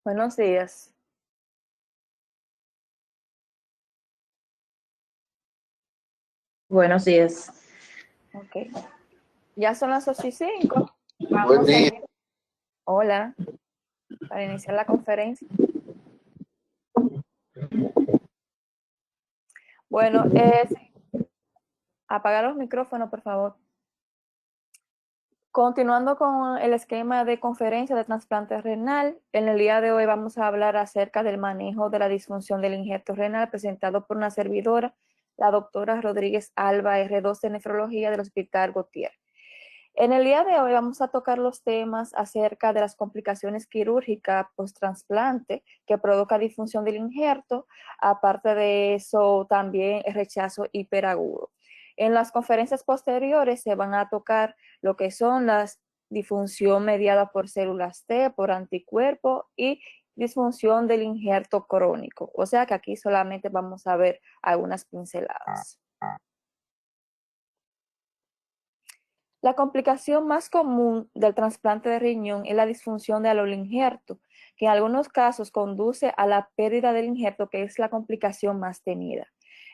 Buenos días. Buenos días. Ok. Ya son las 8:05. Buen Vamos a día. ir. Hola, para iniciar la conferencia. Bueno, apagar los micrófonos, por favor. Continuando con el esquema de conferencia de trasplante renal, en el día de hoy vamos a hablar acerca del manejo de la disfunción del injerto renal presentado por una servidora, la doctora Rodríguez Alba, R2 de Nefrología del Hospital Gautier. En el día de hoy vamos a tocar los temas acerca de las complicaciones quirúrgicas post-trasplante que provoca disfunción del injerto, aparte de eso también el rechazo hiperagudo. En las conferencias posteriores se van a tocar lo que son las disfunción mediada por células T, por anticuerpos y disfunción del injerto crónico. O sea que aquí solamente vamos a ver algunas pinceladas. La complicación más común del trasplante de riñón es la disfunción del injerto, que en algunos casos conduce a la pérdida del injerto, que es la complicación más temida.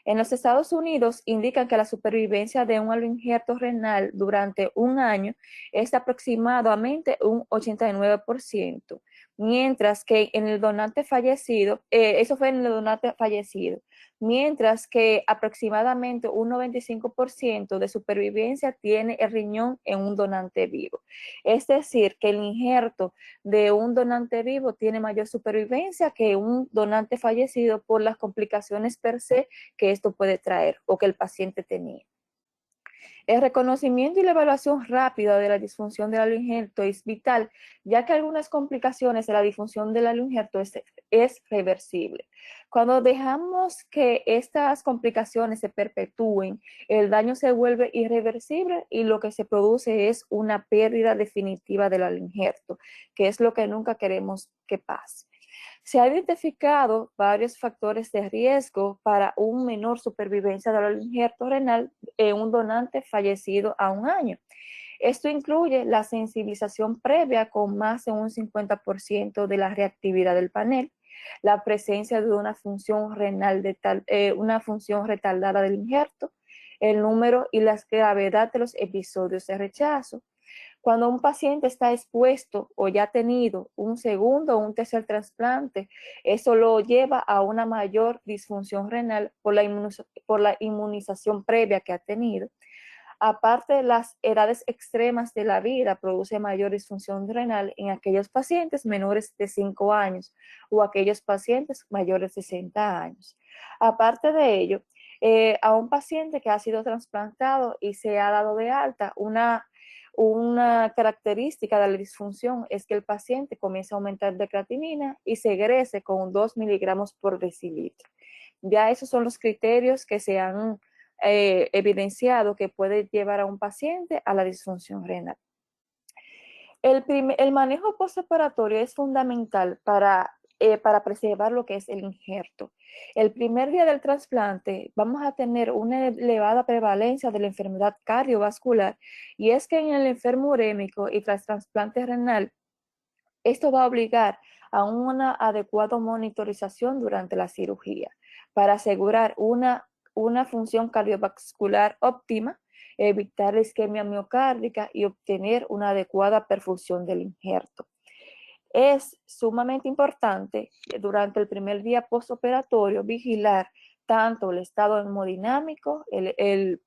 En los Estados Unidos indican que la supervivencia de un injerto renal durante un año es aproximadamente un 89%, mientras que en el donante fallecido, eso fue en el donante fallecido, mientras que aproximadamente un 95% de supervivencia tiene el riñón en un donante vivo. Es decir, que el injerto de un donante vivo tiene mayor supervivencia que un donante fallecido por las complicaciones per se que esto puede traer o que el paciente tenía. El reconocimiento y la evaluación rápida de la disfunción del halo injerto es vital, ya que algunas complicaciones de la disfunción del halo injerto es reversible. Cuando dejamos que estas complicaciones se perpetúen, el daño se vuelve irreversible y lo que se produce es una pérdida definitiva del halo injerto, que es lo que nunca queremos que pase. Se ha identificado varios factores de riesgo para una menor supervivencia del injerto renal en un donante fallecido a un año. Esto incluye la sensibilización previa con más de un 50% de la reactividad del panel, la presencia de una función renal una función retardada del injerto, el número y la gravedad de los episodios de rechazo. Cuando un paciente está expuesto o ya ha tenido un segundo o un tercer trasplante, eso lo lleva a una mayor disfunción renal por la inmunización previa que ha tenido. Aparte de las edades extremas de la vida, produce mayor disfunción renal en aquellos pacientes menores de 5 años o aquellos pacientes mayores de 60 años. Aparte de ello, a un paciente que ha sido trasplantado y se ha dado de alta, una característica de la disfunción es que el paciente comienza a aumentar de creatinina y se egrese con 2 miligramos por decilitro. Ya esos son los criterios que se han evidenciado que puede llevar a un paciente a la disfunción renal. El manejo postoperatorio es fundamental para preservar lo que es el injerto. El primer día del trasplante vamos a tener una elevada prevalencia de la enfermedad cardiovascular y es que en el enfermo urémico y tras trasplante renal, esto va a obligar a una adecuada monitorización durante la cirugía para asegurar una función cardiovascular óptima, evitar la isquemia miocárdica y obtener una adecuada perfusión del injerto. Es sumamente importante durante el primer día postoperatorio vigilar tanto el estado hemodinámico, el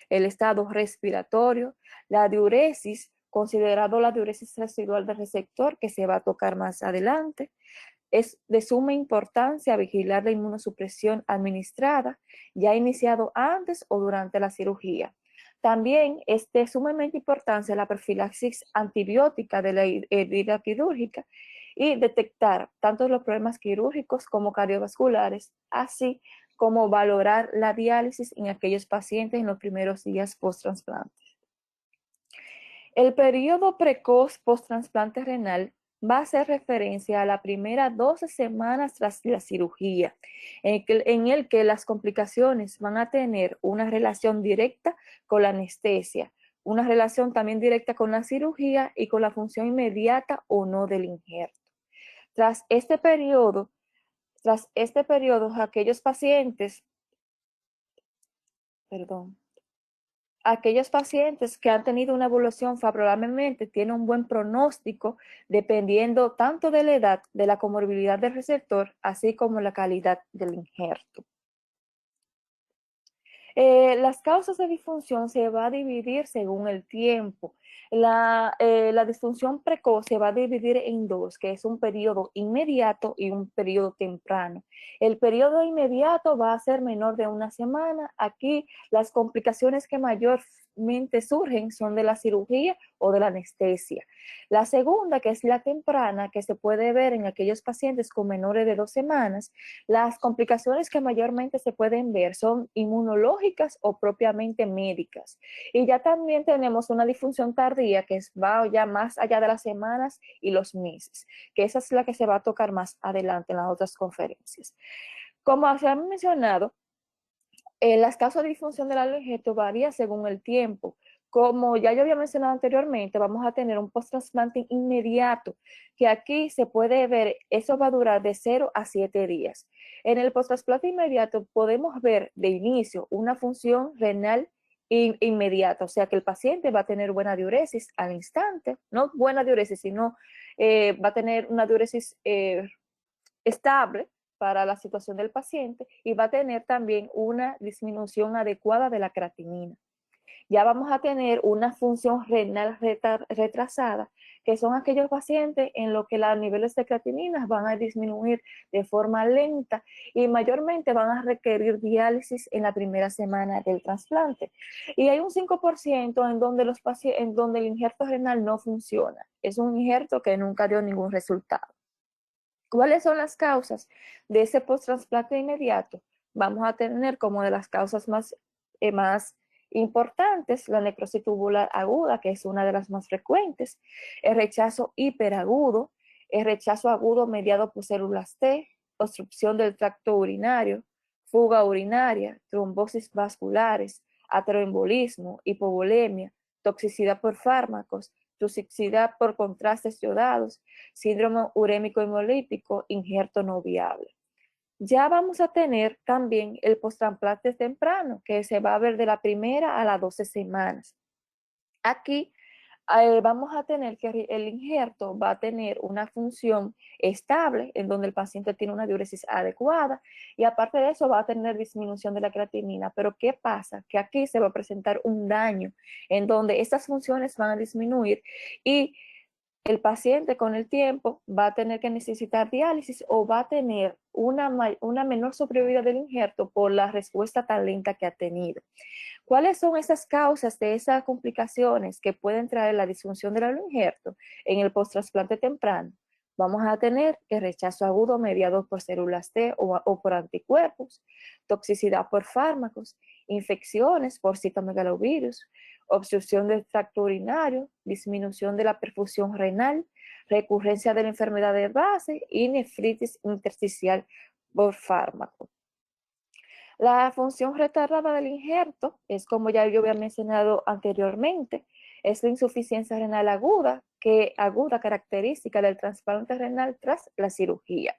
estado respiratorio, la diuresis, considerado la diuresis residual del receptor, que se va a tocar más adelante. Es de suma importancia vigilar la inmunosupresión administrada, ya iniciado antes o durante la cirugía. También es de sumamente importancia la profilaxis antibiótica de la herida quirúrgica y detectar tanto los problemas quirúrgicos como cardiovasculares, así como valorar la diálisis en aquellos pacientes en los primeros días post-trasplante. El periodo precoz post-trasplante renal va a hacer referencia a la primera 12 semanas tras la cirugía, en el que las complicaciones van a tener una relación directa con la anestesia, una relación también directa con la cirugía y con la función inmediata o no del injerto. Tras este periodo, aquellos pacientes, aquellos pacientes que han tenido una evolución favorablemente tienen un buen pronóstico dependiendo tanto de la edad, de la comorbilidad del receptor, así como la calidad del injerto. Las causas de disfunción se va a dividir según el tiempo. La disfunción precoz se va a dividir en dos, que es un periodo inmediato y un periodo temprano. El periodo inmediato va a ser menor de una semana. Aquí las complicaciones que mayormente surgen son de la cirugía o de la anestesia. La segunda, que es la temprana, que se puede ver en aquellos pacientes con menores de 2 semanas, las complicaciones que mayormente se pueden ver son inmunológicas o propiamente médicas. Y ya también tenemos una disfunción tardía que va ya más allá de las semanas y los meses, que esa es la que se va a tocar más adelante en las otras conferencias. Como se ha mencionado, las causas de disfunción del alveolar varía según el tiempo. Como ya yo había mencionado anteriormente, vamos a tener un post-trasplante inmediato, que aquí se puede ver, eso va a durar de 0 a 7 días. En el post-trasplante inmediato podemos ver de inicio una función renal inmediata, o sea que el paciente va a tener buena diuresis al instante, no buena diuresis, sino va a tener una diuresis estable para la situación del paciente y va a tener también una disminución adecuada de la creatinina. Ya vamos a tener una función renal retrasada, que son aquellos pacientes en los que los niveles de creatinina van a disminuir de forma lenta y mayormente van a requerir diálisis en la primera semana del trasplante. Y hay un 5% en donde el injerto renal no funciona. Es un injerto que nunca dio ningún resultado. ¿Cuáles son las causas de ese post-trasplante inmediato? Vamos a tener como de las causas más importantes la necrosis tubular aguda, que es una de las más frecuentes, el rechazo hiperagudo, el rechazo agudo mediado por células T, obstrucción del tracto urinario, fuga urinaria, trombosis vasculares, ateroembolismo, hipovolemia, toxicidad por fármacos, toxicidad por contrastes yodados, síndrome urémico hemolítico, injerto no viable. Ya vamos a tener también el post-trasplante temprano, que se va a ver de la primera a las 12 semanas. Aquí vamos a tener que el injerto va a tener una función estable en donde el paciente tiene una diuresis adecuada y aparte de eso va a tener disminución de la creatinina. Pero ¿qué pasa? Que aquí se va a presentar un daño en donde estas funciones van a disminuir y el paciente con el tiempo va a tener que necesitar diálisis o va a tener una menor supervivencia del injerto por la respuesta tan lenta que ha tenido. ¿Cuáles son esas causas de esas complicaciones que pueden traer la disfunción del injerto en el post-trasplante temprano? Vamos a tener el rechazo agudo mediado por células T o por anticuerpos, toxicidad por fármacos, infecciones por citomegalovirus, obstrucción del tracto urinario, disminución de la perfusión renal, recurrencia de la enfermedad de base y nefritis intersticial por fármaco. La función retardada del injerto es, como ya yo había mencionado anteriormente, es la insuficiencia renal aguda, característica del trasplante renal tras la cirugía.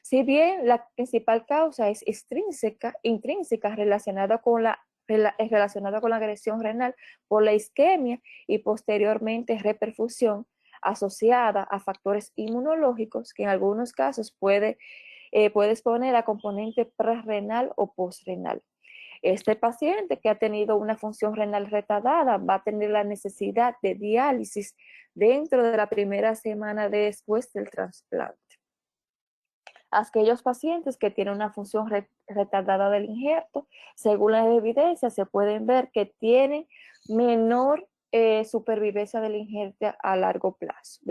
Si bien la principal causa es intrínseca relacionada con la agresión renal por la isquemia y posteriormente reperfusión asociada a factores inmunológicos que en algunos casos puede exponer a componente prerrenal o postrenal. Este paciente que ha tenido una función renal retardada va a tener la necesidad de diálisis dentro de la primera semana después del trasplante. Aquellos pacientes que tienen una función retardada del injerto, según las evidencias, se pueden ver que tienen menor supervivencia del injerto a largo plazo,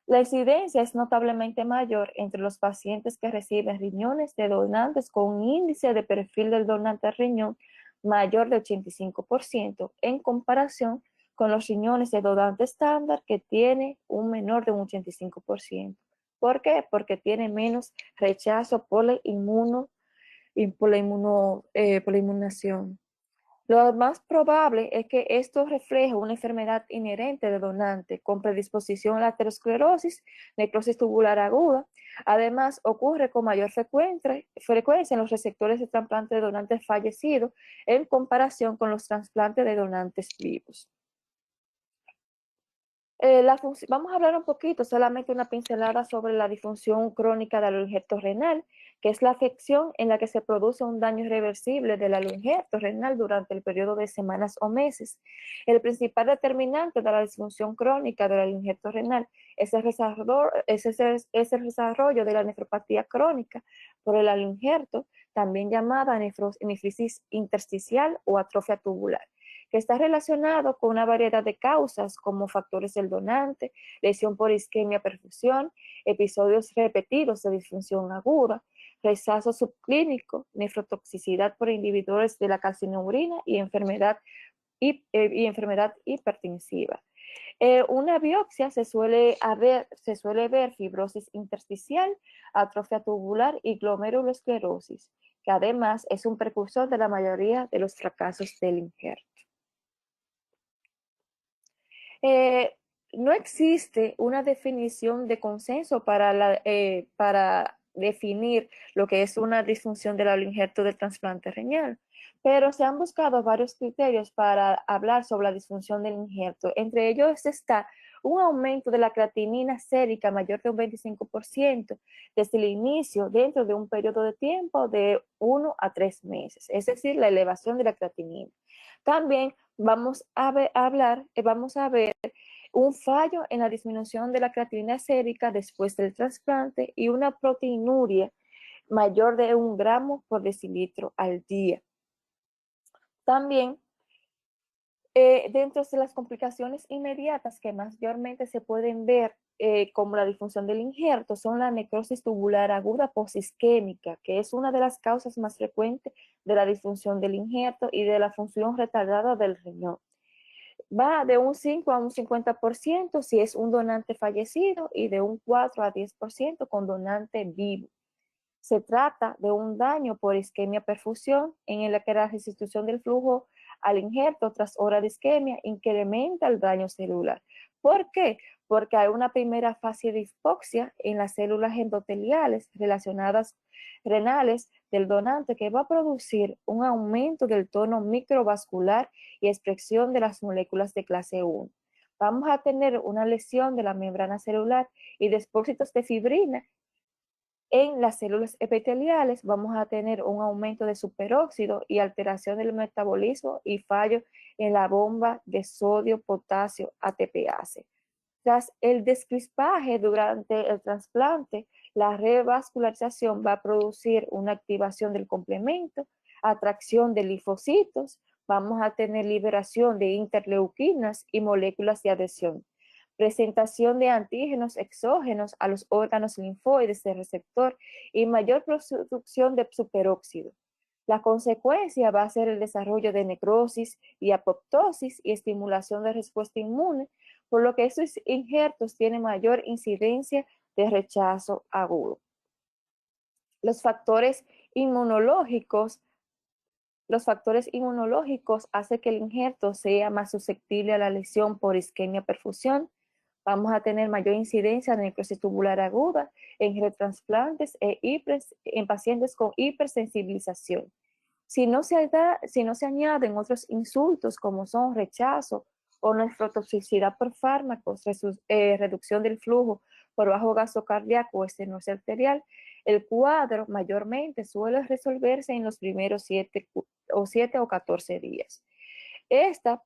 La incidencia es notablemente mayor entre los pacientes que reciben riñones de donantes con un índice de perfil del donante riñón mayor de 85% en comparación con los riñones de donante estándar que tiene un menor de un 85%. ¿Por qué? Porque tiene menos rechazo por la inmunación. Lo más probable es que esto refleje una enfermedad inherente del donante con predisposición a la aterosclerosis, necrosis tubular aguda. Además, ocurre con mayor frecuencia en los receptores de trasplante de donantes fallecidos en comparación con los trasplantes de donantes vivos. Vamos a hablar un poquito, solamente una pincelada sobre la disfunción crónica del aloinjerto renal, que es la afección en la que se produce un daño irreversible del aloinjerto renal durante el periodo de semanas o meses. El principal determinante de la disfunción crónica del aloinjerto renal es el desarrollo de la nefropatía crónica por el aloinjerto, también llamada nefrosis intersticial o atrofia tubular, que está relacionado con una variedad de causas como factores del donante, lesión por isquemia-perfusión, episodios repetidos de disfunción aguda, rechazo subclínico, nefrotoxicidad por inhibidores de la calcineurina y enfermedad hipertensiva. Una biopsia se suele ver fibrosis intersticial, atrofia tubular y glomerulosclerosis, que además es un precursor de la mayoría de los fracasos del injerto. No existe una definición de consenso para definir lo que es una disfunción del aloinjerto del trasplante renal, pero se han buscado varios criterios para hablar sobre la disfunción del injerto. Entre ellos está un aumento de la creatinina sérica mayor de un 25% desde el inicio dentro de un periodo de tiempo de 1 a 3 meses, es decir, la elevación de la creatinina. También vamos a ver un fallo en la disminución de la creatinina sérica después del trasplante y una proteinuria mayor de 1 gramo por decilitro al día. También, dentro de las complicaciones inmediatas que mayormente se pueden ver como la disfunción del injerto, son la necrosis tubular aguda posisquémica, que es una de las causas más frecuentes de la disfunción del injerto y de la función retardada del riñón. Va de un 5 a un 50% si es un donante fallecido y de un 4 a 10% con donante vivo. Se trata de un daño por isquemia-perfusión en el que la restitución del flujo al injerto tras hora de isquemia incrementa el daño celular. ¿Por qué? Porque hay una primera fase de hipoxia en las células endoteliales relacionadas renales del donante que va a producir un aumento del tono microvascular y expresión de las moléculas de clase 1. Vamos a tener una lesión de la membrana celular y depósitos de fibrina en las células epiteliales. Vamos a tener un aumento de superóxido y alteración del metabolismo y fallo en la bomba de sodio-potasio ATPase. Tras el descrispaje durante el trasplante, la revascularización va a producir una activación del complemento, atracción de linfocitos, vamos a tener liberación de interleuquinas y moléculas de adhesión, presentación de antígenos exógenos a los órganos linfoides del receptor y mayor producción de superóxido. La consecuencia va a ser el desarrollo de necrosis y apoptosis y estimulación de respuesta inmune, por lo que estos injertos tienen mayor incidencia de rechazo agudo. Los factores inmunológicos hacen que el injerto sea más susceptible a la lesión por isquemia-perfusión. Vamos a tener mayor incidencia de necrosis tubular aguda en retransplantes en pacientes con hipersensibilización. Si no se añaden otros insultos como son rechazo o nefrotoxicidad por fármacos, reducción del flujo por bajo gasto cardíaco o estenosis arterial, el cuadro mayormente suele resolverse en los primeros 7 o 14 días. Esta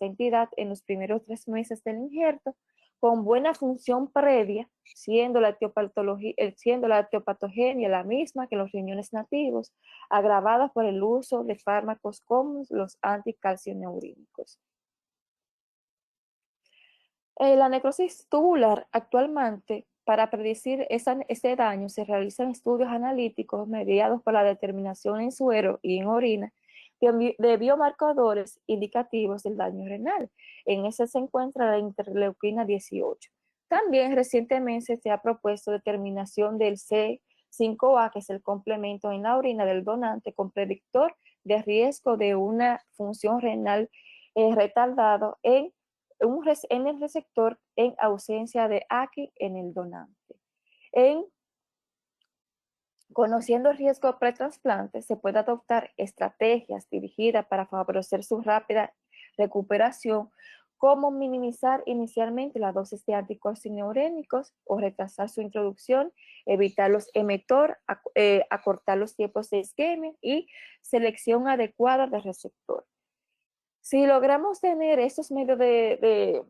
entidad en los primeros 3 meses del injerto con buena función previa, siendo la etiopatogenia la misma que los riñones nativos, agravada por el uso de fármacos como los anticalcineurínicos. La necrosis tubular actualmente, para predecir ese daño, se realizan estudios analíticos mediados por la determinación en suero y en orina de biomarcadores indicativos del daño renal. En ese se encuentra la interleuquina 18. También recientemente se ha propuesto determinación del C5A, que es el complemento en la orina del donante con predictor de riesgo de una función renal retardada en el receptor en ausencia de AKI en el donante. Conociendo el riesgo pretrasplante, se puede adoptar estrategias dirigidas para favorecer su rápida recuperación, como minimizar inicialmente la dosis de anticoagulánicos o retrasar su introducción, evitar los emetor, acortar los tiempos de isquemia y selección adecuada del receptor. Si logramos tener estos medios de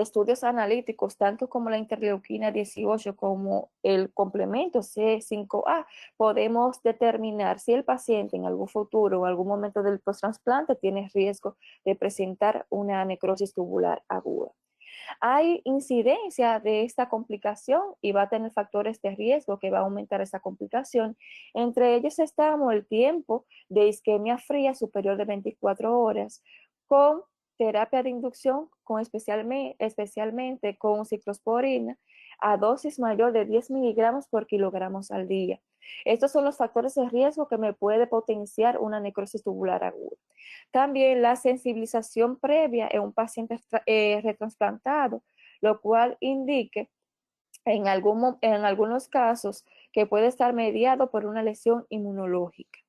estudios analíticos, tanto como la interleuquina 18 como el complemento C5A, podemos determinar si el paciente en algún futuro o algún momento del post-trasplante tiene riesgo de presentar una necrosis tubular aguda. Hay incidencia de esta complicación y va a tener factores de riesgo que va a aumentar esa complicación. Entre ellos estamos el tiempo de isquemia fría superior de 24 horas, con terapia de inducción, especialmente con ciclosporina, a dosis mayor de 10 miligramos por kilogramos al día. Estos son los factores de riesgo que me puede potenciar una necrosis tubular aguda. También la sensibilización previa en un paciente retrasplantado, lo cual indique en algunos casos que puede estar mediado por una lesión inmunológica.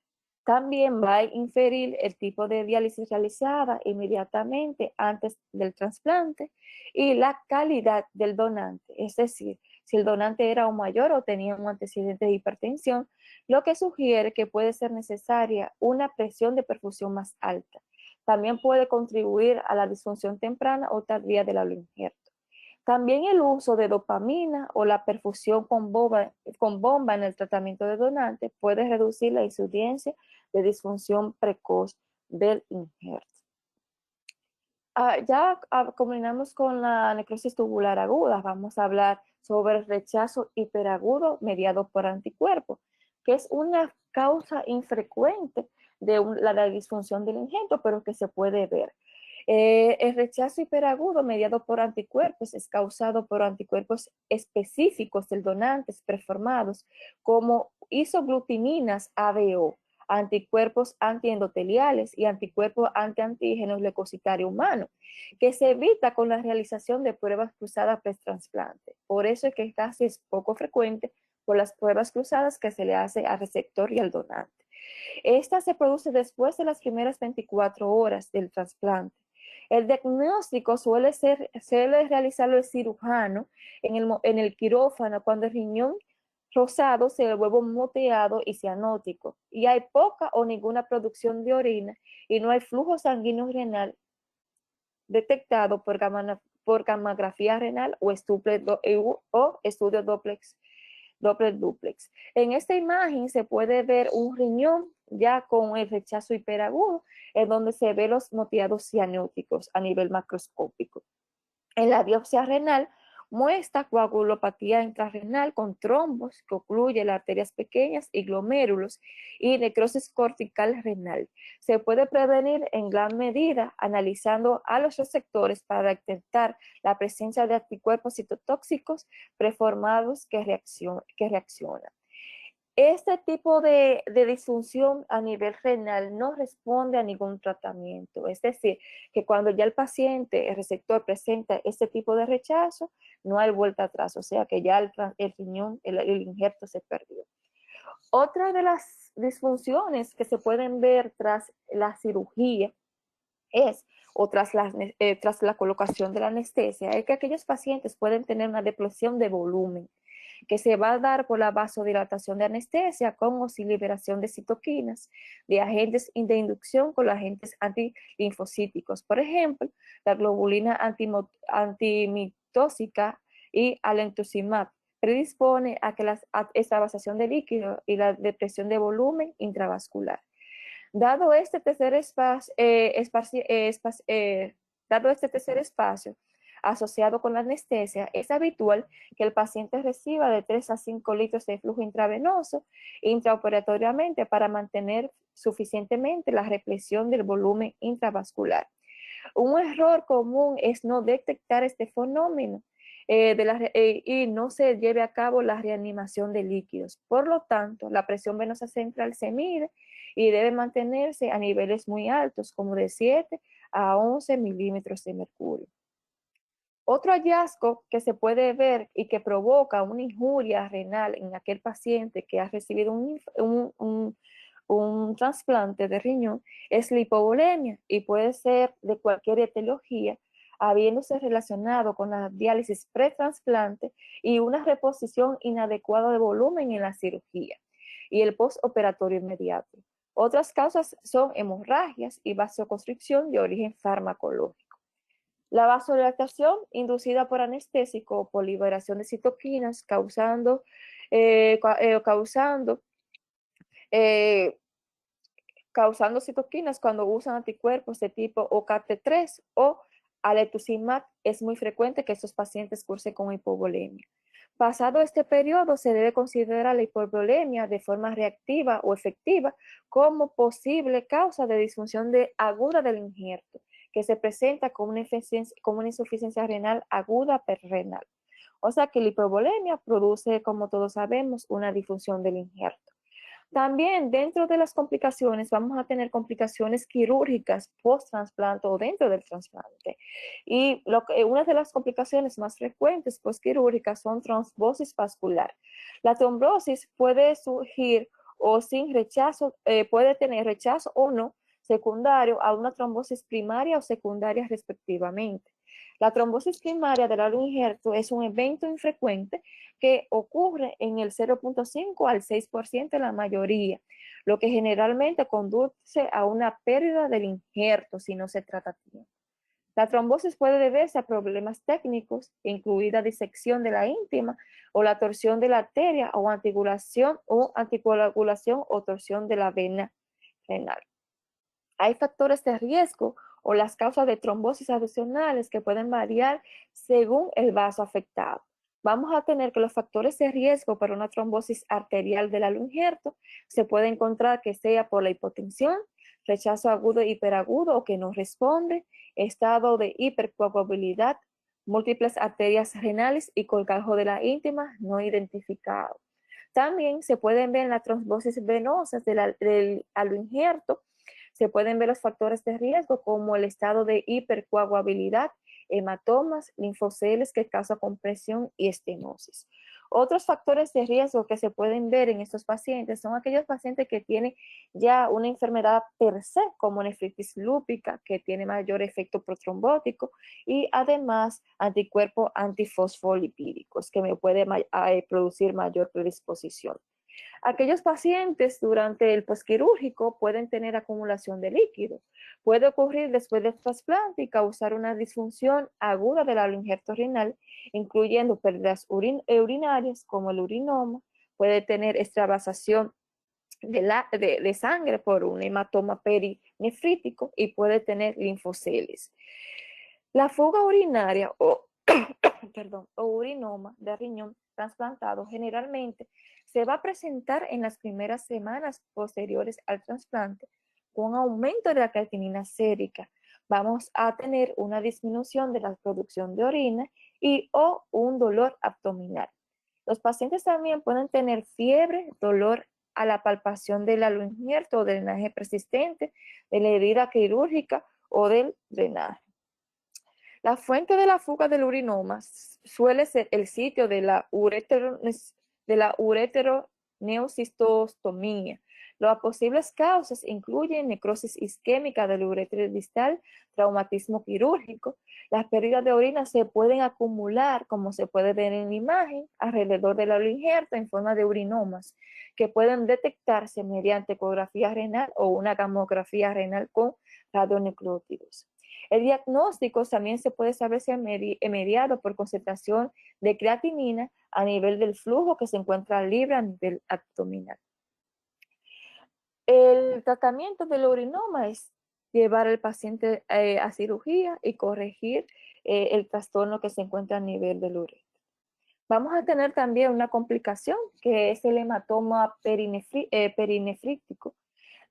También va a inferir el tipo de diálisis realizada inmediatamente antes del trasplante y la calidad del donante, es decir, si el donante era un mayor o tenía un antecedente de hipertensión, lo que sugiere que puede ser necesaria una presión de perfusión más alta. También puede contribuir a la disfunción temprana o tardía del injerto. También el uso de dopamina o la perfusión con bomba en el tratamiento de donantes puede reducir la incidencia de disfunción precoz del injerto. Combinamos con la necrosis tubular aguda. Vamos a hablar sobre el rechazo hiperagudo mediado por anticuerpos, que es una causa infrecuente de la disfunción del injerto, pero que se puede ver. El rechazo hiperagudo mediado por anticuerpos es causado por anticuerpos específicos del donante preformados como isoglutaminas ABO, anticuerpos antiendoteliales y anticuerpos antiantígenos leucocitario humano, que se evita con la realización de pruebas cruzadas post-trasplante. Por eso es que casi es poco frecuente por las pruebas cruzadas que se le hace al receptor y al donante. Esta se produce después de las primeras 24 horas del trasplante. El diagnóstico suele realizarlo el cirujano en el quirófano cuando el riñón rosado se vuelve moteado y cianótico y hay poca o ninguna producción de orina y no hay flujo sanguíneo renal detectado por gammagrafía renal o estudio Doppler-duplex. En esta imagen se puede ver un riñón ya con el rechazo hiperagudo, en donde se ve los moteados cianóticos a nivel macroscópico. En la biopsia renal muestra coagulopatía intrarrenal con trombos que ocluyen las arterias pequeñas y glomérulos y necrosis cortical renal. Se puede prevenir en gran medida analizando a los receptores para detectar la presencia de anticuerpos citotóxicos preformados que reaccionan. Este tipo de disfunción a nivel renal no responde a ningún tratamiento. Es decir, que cuando ya el paciente, el receptor, presenta este tipo de rechazo, no hay vuelta atrás. O sea que ya el riñón, el injerto se perdió. Otra de las disfunciones que se pueden ver tras la cirugía tras la colocación de la anestesia, es que aquellos pacientes pueden tener una depresión de volumen, que se va a dar por la vasodilatación de anestesia con o sin liberación de citoquinas, de agentes de inducción con los agentes antilinfocíticos. Por ejemplo, la globulina antimitóxica y alentucimab predispone a que a extravasación de líquido y la depresión de volumen intravascular. Dado este tercer espacio asociado con la anestesia, es habitual que el paciente reciba de 3 a 5 litros de flujo intravenoso intraoperatoriamente para mantener suficientemente la represión del volumen intravascular. Un error común es no detectar este fenómeno y no se lleve a cabo la reanimación de líquidos. Por lo tanto, la presión venosa central se mide y debe mantenerse a niveles muy altos, como de 7 a 11 milímetros de mercurio. Otro hallazgo que se puede ver y que provoca una injuria renal en aquel paciente que ha recibido un trasplante de riñón es la hipovolemia y puede ser de cualquier etiología, habiéndose relacionado con la diálisis pretrasplante y una reposición inadecuada de volumen en la cirugía y el postoperatorio inmediato. Otras causas son hemorragias y vasoconstricción de origen farmacológico. La vasodilatación inducida por anestésico o por liberación de citoquinas eh, causando, eh, causando citoquinas cuando usan anticuerpos de tipo OKT3 o aletuximab, es muy frecuente que estos pacientes cursen con hipovolemia. Pasado este periodo, se debe considerar la hipovolemia de forma reactiva o efectiva como posible causa de disfunción aguda del injerto, que se presenta como una insuficiencia renal aguda perrenal. O sea que la hipovolemia produce, como todos sabemos, una disfunción del injerto. También dentro de las complicaciones vamos a tener complicaciones quirúrgicas post-trasplante o dentro del trasplante. Y una de las complicaciones más frecuentes postquirúrgicas son trombosis vascular. La trombosis puede surgir o sin rechazo, puede tener rechazo o no secundario a una trombosis primaria o secundaria respectivamente. La trombosis primaria del aro injerto es un evento infrecuente que ocurre en el 0.5 al 6% de la mayoría, lo que generalmente conduce a una pérdida del injerto si no se trata a tiempo. La trombosis puede deberse a problemas técnicos, incluida disección de la íntima o la torsión de la arteria o anticoagulación o torsión de la vena renal. Hay factores de riesgo o las causas de trombosis adicionales que pueden variar según el vaso afectado. Vamos a tener que los factores de riesgo para una trombosis arterial del halo injerto se puede encontrar que sea por la hipotensión, rechazo agudo e hiperagudo o que no responde, estado de hipercoagulabilidad, múltiples arterias renales y colgajo de la íntima no identificado. También se pueden ver en las trombosis venosas del halo injerto, se pueden ver los factores de riesgo como el estado de hipercoagulabilidad, hematomas, linfoceles que causan compresión y estenosis. Otros factores de riesgo que se pueden ver en estos pacientes son aquellos pacientes que tienen ya una enfermedad per se, como nefritis lúpica, que tiene mayor efecto protrombótico, y además anticuerpos antifosfolipídicos, que me puede producir mayor predisposición. Aquellos pacientes durante el posquirúrgico pueden tener acumulación de líquido. Puede ocurrir después del trasplante y causar una disfunción aguda del halo injerto renal, incluyendo pérdidas urinarias como el urinoma. Puede tener extravasación de sangre por un hematoma perinefrítico y puede tener linfoceles. La fuga urinaria o urinoma de riñón trasplantado generalmente se va a presentar en las primeras semanas posteriores al trasplante con aumento de la creatinina sérica. Vamos a tener una disminución de la producción de orina o un dolor abdominal. Los pacientes también pueden tener fiebre, dolor a la palpación del halo injerto o drenaje persistente, de la herida quirúrgica o del drenaje. La fuente de la fuga del urinoma suele ser el sitio de la ureteroneocistostomía. Las posibles causas incluyen necrosis isquémica del uréter distal, traumatismo quirúrgico. Las pérdidas de orina se pueden acumular, como se puede ver en la imagen, alrededor del halo injerto en forma de urinomas, que pueden detectarse mediante ecografía renal o una gamografía renal con radionucleótidos. El diagnóstico también se puede establecer mediado por concentración de creatinina a nivel del flujo que se encuentra libre a nivel abdominal. El tratamiento del urinoma es llevar al paciente a cirugía y corregir el trastorno que se encuentra a nivel del ureter. Vamos a tener también una complicación que es el hematoma perinefrítico.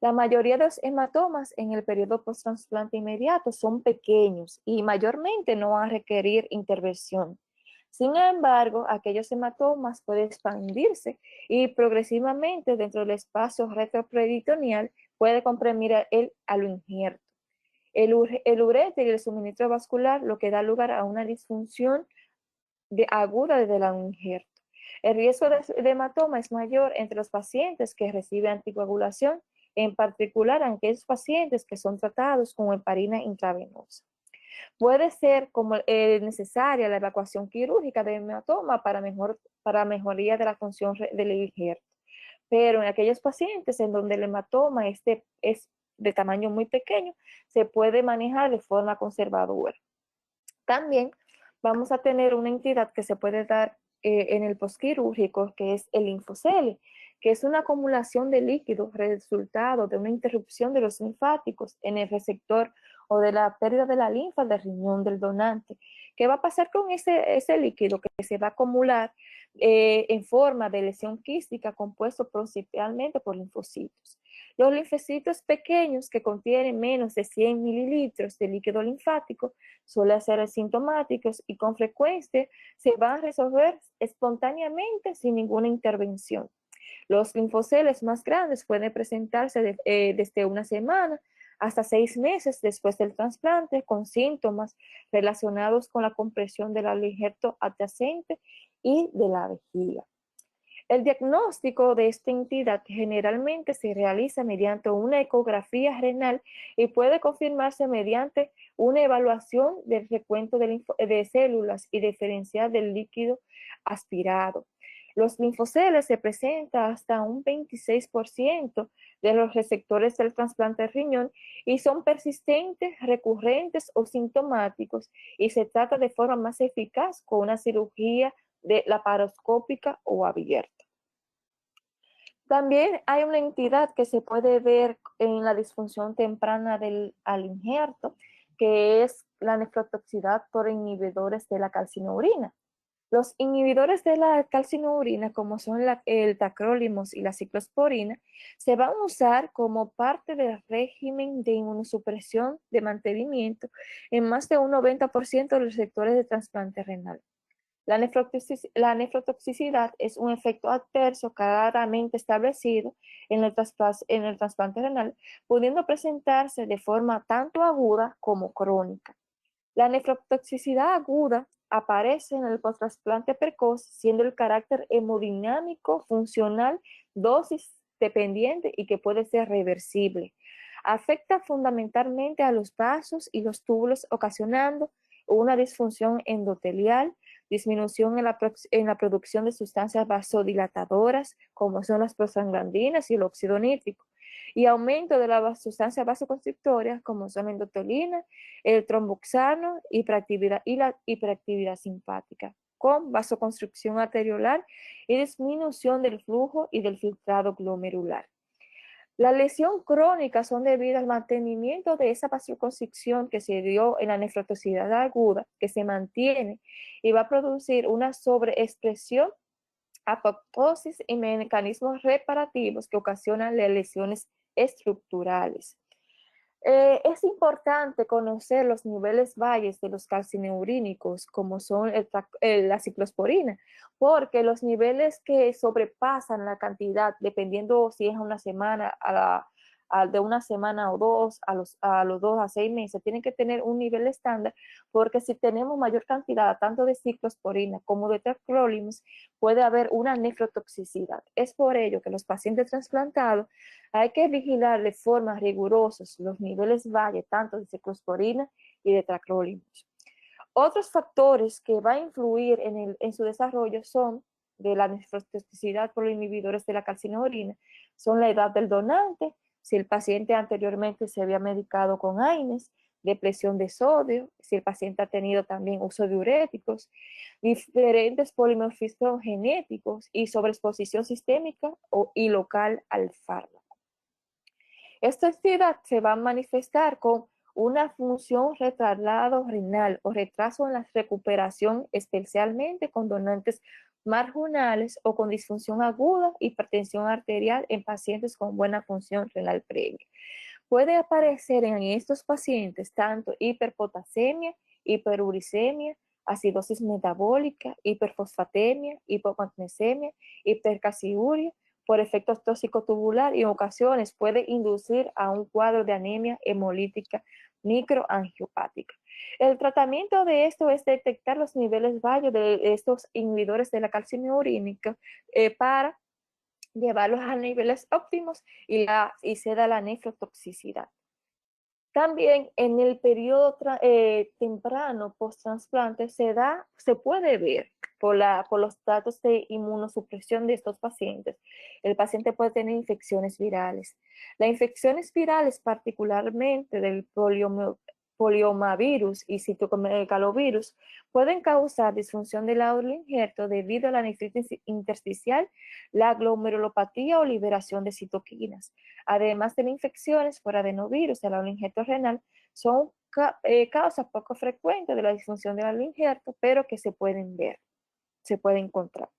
La mayoría de los hematomas en el periodo post-trasplante inmediato son pequeños y mayormente no van a requerir intervención. Sin embargo, aquellos hematomas pueden expandirse y progresivamente dentro del espacio retroperitoneal puede comprimir a lo injerto. El uréter y el suministro vascular, lo que da lugar a una disfunción aguda desde la injerto. El riesgo de hematoma es mayor entre los pacientes que reciben anticoagulación, en particular en aquellos pacientes que son tratados con heparina intravenosa. Puede ser como necesaria la evacuación quirúrgica de hematoma para mejoría de la función del injerto. Pero en aquellos pacientes en donde el hematoma es de tamaño muy pequeño, se puede manejar de forma conservadora. También vamos a tener una entidad que se puede dar en el posquirúrgico, que es el linfocele, que es una acumulación de líquido resultado de una interrupción de los linfáticos en el receptor o de la pérdida de la linfa del riñón del donante. ¿Qué va a pasar con ese líquido que se va a acumular en forma de lesión quística compuesto principalmente por linfocitos? Los linfocitos pequeños que contienen menos de 100 mililitros de líquido linfático suelen ser asintomáticos y con frecuencia se van a resolver espontáneamente sin ninguna intervención. Los linfoceles más grandes pueden presentarse desde una semana hasta 6 meses después del trasplante con síntomas relacionados con la compresión del injerto adyacente y de la vejiga. El diagnóstico de esta entidad generalmente se realiza mediante una ecografía renal y puede confirmarse mediante una evaluación del recuento de células y diferencial del líquido aspirado. Los linfoceles se presentan hasta un 26% de los receptores del trasplante de riñón y son persistentes, recurrentes o sintomáticos, y se trata de forma más eficaz con una cirugía laparoscópica o abierta. También hay una entidad que se puede ver en la disfunción temprana al injerto, que es la nefrotoxicidad por inhibidores de la calcinurina. Los inhibidores de la calcinurina, como son el tacrolimus y la ciclosporina, se van a usar como parte del régimen de inmunosupresión de mantenimiento en más de un 90% de los sectores de trasplante renal. La nefrotoxicidad es un efecto adverso claramente establecido en el trasplante renal, pudiendo presentarse de forma tanto aguda como crónica. La nefrotoxicidad aguda aparece en el post-trasplante precoz, siendo el carácter hemodinámico, funcional, dosis dependiente y que puede ser reversible. Afecta fundamentalmente a los vasos y los túbulos, ocasionando una disfunción endotelial, disminución en la producción de sustancias vasodilatadoras, como son las prostaglandinas y el óxido nítrico, y aumento de las sustancias vasoconstrictorias, como son la endothelina, el tromboxano y la hiperactividad simpática, con vasoconstricción arteriolar y disminución del flujo y del filtrado glomerular. La lesión crónica son debidas al mantenimiento de esa vasoconstricción que se dio en la nefrotoxicidad aguda, que se mantiene y va a producir una sobreexpresión, apoptosis y mecanismos reparativos que ocasionan las lesiones estructurales. Es importante conocer los niveles valles de los calcineurínicos, como son la ciclosporina, porque los niveles que sobrepasan la cantidad, dependiendo si es una semana de una semana o dos, a los 2 a 6 meses, tienen que tener un nivel estándar, porque si tenemos mayor cantidad tanto de ciclosporina como de tacrolimus, puede haber una nefrotoxicidad. Es por ello que los pacientes trasplantados hay que vigilar de forma rigurosa los niveles valle tanto de ciclosporina y de tacrolimus. Otros factores que van a influir en su desarrollo son de la nefrotoxicidad por los inhibidores de la calcinurina, son la edad del donante, si el paciente anteriormente se había medicado con AINES, depresión de sodio, si el paciente ha tenido también uso de diuréticos, diferentes polimorfismos genéticos y sobreexposición sistémica y local al fármaco. Esta entidad se va a manifestar con una función retraslado renal o retraso en la recuperación, especialmente con donantes marginales o con disfunción aguda, hipertensión arterial en pacientes con buena función renal previa. Puede aparecer en estos pacientes tanto hiperpotasemia, hiperuricemia, acidosis metabólica, hiperfosfatemia, hipomagnesemia, hipercalciuria, por efectos tóxicos tubular y en ocasiones puede inducir a un cuadro de anemia hemolítica microangiopática. El tratamiento de esto es detectar los niveles bajos de estos inhibidores de la calcemia urínica para llevarlos a niveles óptimos y se da la nefrotoxicidad. También en el periodo temprano post-trasplante se puede ver por los datos de inmunosupresión de estos pacientes. El paciente puede tener infecciones virales. Las infecciones virales, particularmente del poliomavirus y citomegalovirus, pueden causar disfunción del injerto debido a la nefritis intersticial, la glomerulopatía o liberación de citoquinas. Además de las infecciones por adenovirus del injerto renal, son causas poco frecuentes de la disfunción del injerto, pero que se pueden ver, se pueden encontrar.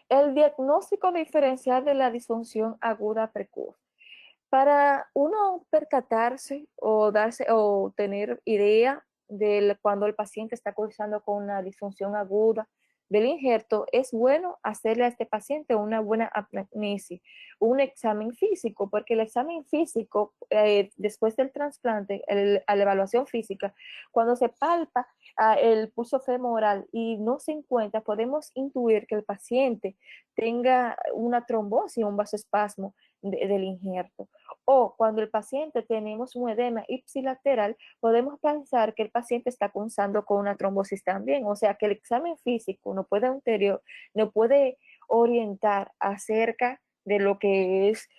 El diagnóstico diferencial de la disfunción aguda precoz. Para uno percatarse o tener idea de cuando el paciente está cursando con una disfunción aguda del injerto, es bueno hacerle a este paciente una buena anamnesis, un examen físico, porque el examen físico, después del trasplante, a la evaluación física, cuando se palpa el pulso femoral y no se encuentra, podemos intuir que el paciente tenga una trombosis o un vasoespasmo del injerto. O cuando el paciente tenemos un edema ipsilateral, podemos pensar que el paciente está cursando con una trombosis también. O sea que el examen físico no puede orientar acerca de lo que es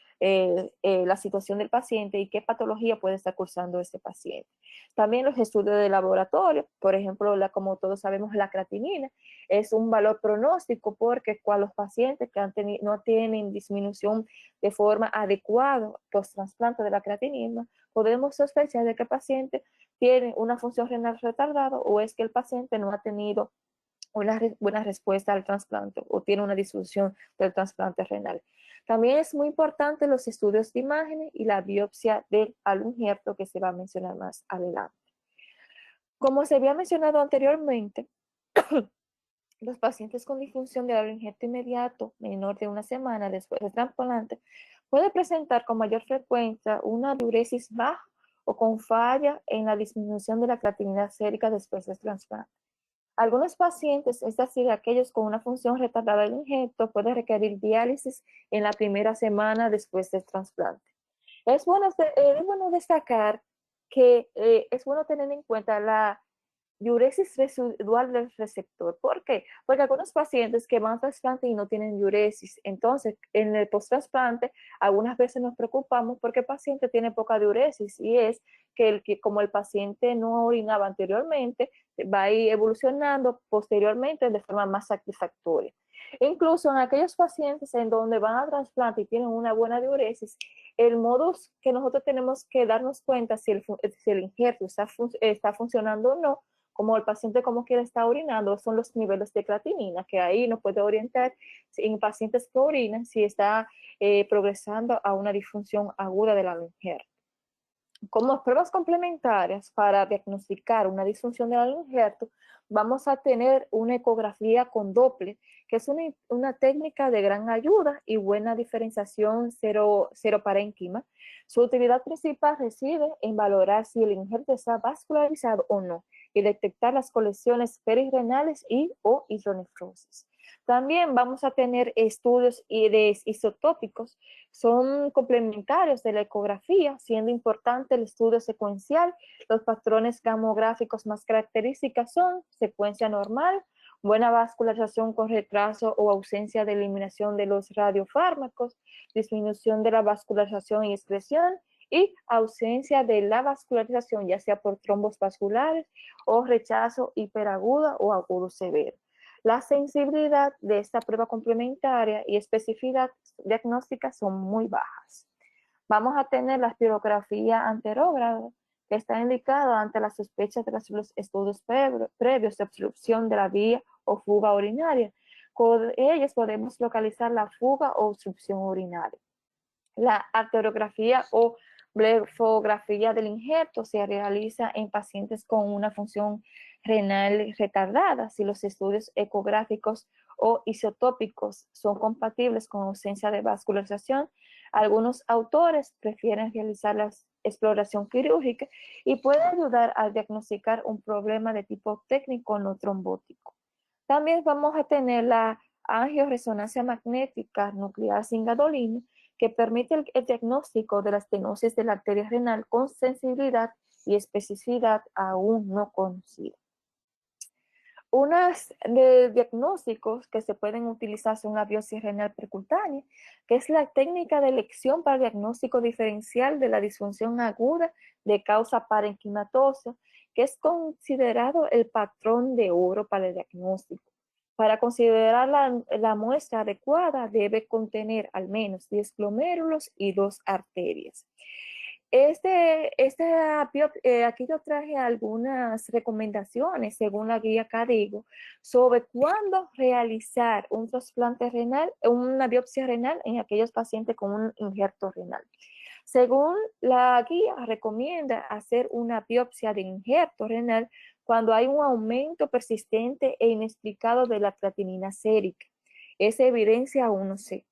la situación del paciente y qué patología puede estar cursando este paciente. También los estudios de laboratorio, por ejemplo, como todos sabemos, la creatinina es un valor pronóstico porque cuando los pacientes que no tienen disminución de forma adecuada post-trasplante de la creatinina, podemos sospechar de que el paciente tiene una función renal retardada o es que el paciente no ha tenido una buena respuesta al trasplante o tiene una disfunción del trasplante renal. También es muy importante los estudios de imágenes y la biopsia del injerto que se va a mencionar más adelante. Como se había mencionado anteriormente, los pacientes con disfunción del injerto inmediato menor de una semana después del trasplante pueden presentar con mayor frecuencia una diuresis baja o con falla en la disminución de la creatinina sérica después del trasplante. Algunos pacientes, es decir, aquellos con una función retardada del injerto, pueden requerir diálisis en la primera semana después del trasplante. Es bueno destacar que es bueno tener en cuenta la diuresis residual del receptor. ¿Por qué? Porque algunos pacientes que van a trasplante y no tienen diuresis, entonces en el post-trasplante algunas veces nos preocupamos porque el paciente tiene poca diuresis y es que como el paciente no orinaba anteriormente, va a ir evolucionando posteriormente de forma más satisfactoria. Incluso en aquellos pacientes en donde van a trasplante y tienen una buena diuresis, el modus que nosotros tenemos que darnos cuenta si el injerto está funcionando o no, como el paciente como quiera está orinando, son los niveles de creatinina, que ahí nos puede orientar en pacientes que orinan si está progresando a una disfunción aguda del injerto. Como pruebas complementarias para diagnosticar una disfunción del injerto, vamos a tener una ecografía con Doppler, que es una técnica de gran ayuda y buena diferenciación seroparénquima. Su utilidad principal reside en valorar si el injerto está vascularizado o no y detectar las colecciones perirrenales o hidronefrosis. También vamos a tener estudios de isotópicos, son complementarios de la ecografía, siendo importante el estudio secuencial. Los patrones gamográficos más característicos son secuencia normal, buena vascularización con retraso o ausencia de eliminación de los radiofármacos, disminución de la vascularización y excreción, y ausencia de la vascularización, ya sea por trombos vasculares o rechazo hiperaguda o agudo severo. La sensibilidad de esta prueba complementaria y especificidad diagnóstica son muy bajas. Vamos a tener la espirografía anterógrada, que está indicada ante la sospecha de los estudios previos de obstrucción de la vía o fuga urinaria. Con ellas podemos localizar la fuga o obstrucción urinaria. La arteriografía o blefografía del injerto se realiza en pacientes con una función renal retardada si los estudios ecográficos o isotópicos son compatibles con ausencia de vascularización. Algunos autores prefieren realizar la exploración quirúrgica y puede ayudar a diagnosticar un problema de tipo técnico no trombótico. También vamos a tener la angioresonancia magnética nuclear sin gadolina, que permite el diagnóstico de la estenosis de la arteria renal con sensibilidad y especificidad aún no conocida. Unas de diagnósticos que se pueden utilizar son la biopsia renal percutánea, que es la técnica de elección para el diagnóstico diferencial de la disfunción aguda de causa parenquimatosa, que es considerado el patrón de oro para el diagnóstico. Para considerar la muestra adecuada debe contener al menos 10 glomérulos y 2 arterias. Aquí yo traje algunas recomendaciones según la guía CADIGO sobre cuándo realizar un trasplante renal, una biopsia renal en aquellos pacientes con un injerto renal. Según la guía, recomienda hacer una biopsia de injerto renal cuando hay un aumento persistente e inexplicado de la creatinina sérica. Esa evidencia aún no sé.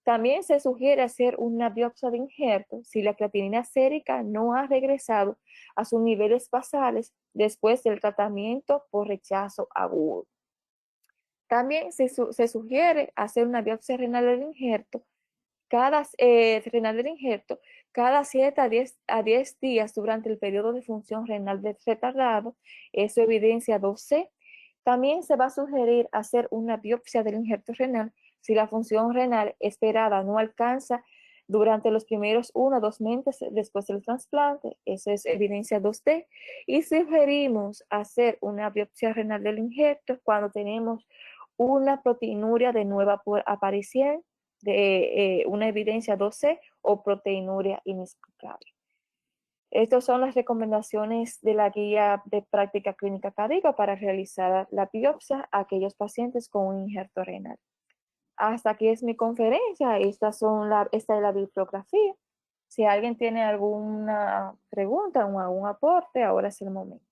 También se sugiere hacer una biopsia de injerto si la creatinina sérica no ha regresado a sus niveles basales después del tratamiento por rechazo agudo. También se sugiere hacer una biopsia renal del injerto cada 7 a 10 días durante el periodo de función renal retardado. Eso evidencia 2C. También se va a sugerir hacer una biopsia del injerto renal si la función renal esperada no alcanza durante los primeros 1 o 2 meses después del trasplante. Eso es evidencia 2D. Y sugerimos hacer una biopsia renal del injerto cuando tenemos una proteinuria de nueva aparición, de una evidencia 2C o proteinuria inexplicable. Estas son las recomendaciones de la guía de práctica clínica CADIGO para realizar la biopsia a aquellos pacientes con un injerto renal. Hasta aquí es mi conferencia. Esta es la bibliografía. Si alguien tiene alguna pregunta o algún aporte, ahora es el momento.